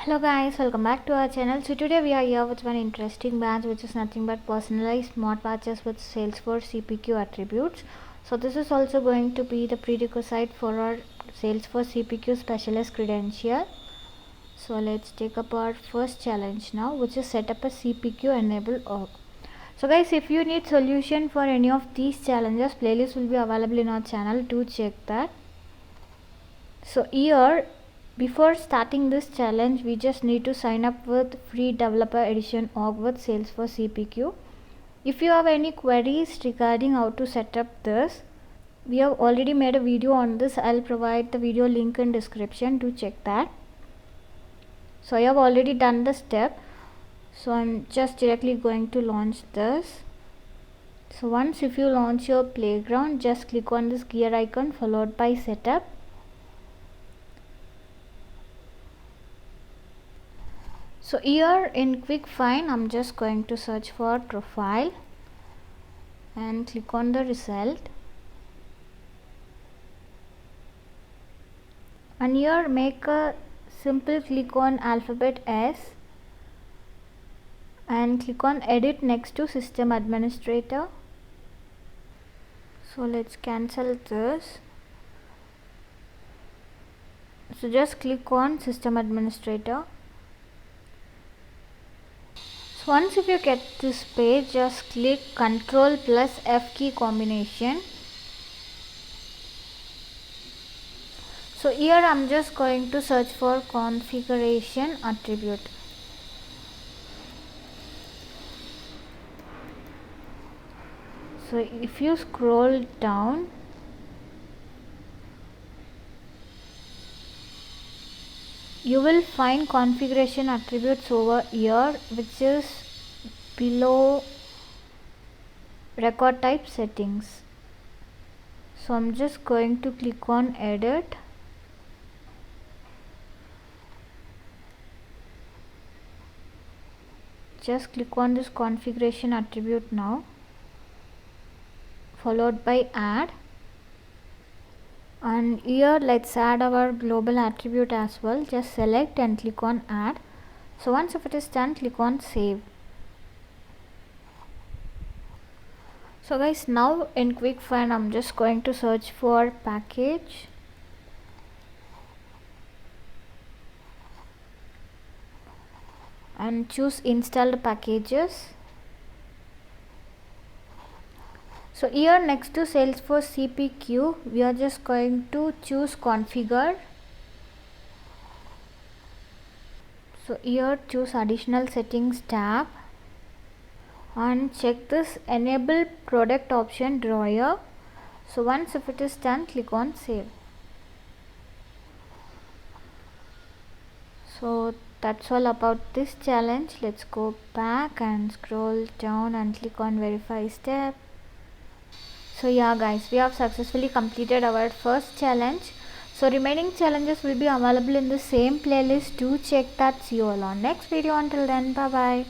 Hello guys, welcome back to our channel. So today we are here with one interesting badge, which is nothing but personalized smartwatches with Salesforce CPQ attributes. So this is also going to be the prerequisite for our Salesforce CPQ specialist credential. So let's take up our first challenge now, which is set up a CPQ-enabled org. So guys, if you need solution for any of these challenges, playlist will be available in our channel. Do check that. So here, before starting this challenge, we just need to sign up with free developer edition org with Salesforce CPQ. If you have any queries regarding how to set up this, we have already made a video on this. I'll provide the video link in description to check that. So I have already done the step, so I'm just directly going to launch this. So once if you launch your playground, just click on this gear icon followed by setup. So here in quick find, I'm just going to search for profile and click on the result, and here make a simple click on alphabet S and click on edit next to system administrator. So let's cancel this. So just click on system administrator. So once if you get this page, just click Ctrl plus F key combination. So here I'm just going to search for configuration attribute. So if you scroll down, you will find configuration attributes over here, which is below record type settings. So I'm just going to click on edit. Just click on this configuration attribute now, followed by add, and here let's add our global attribute as well. Just select and click on add. So once if it is done, click on save. So guys, now in quick find, I'm just going to search for package and choose installed packages. So here next to Salesforce CPQ, we are just going to choose configure. So here choose additional settings tab and check this enable product option drawer. So once if it is done, click on save. So that's all about this challenge. Let's go back and scroll down and click on verify step. So yeah guys, we have successfully completed our first challenge. So remaining challenges will be available in the same playlist. Do check that. See you all on next video. Until then, bye bye.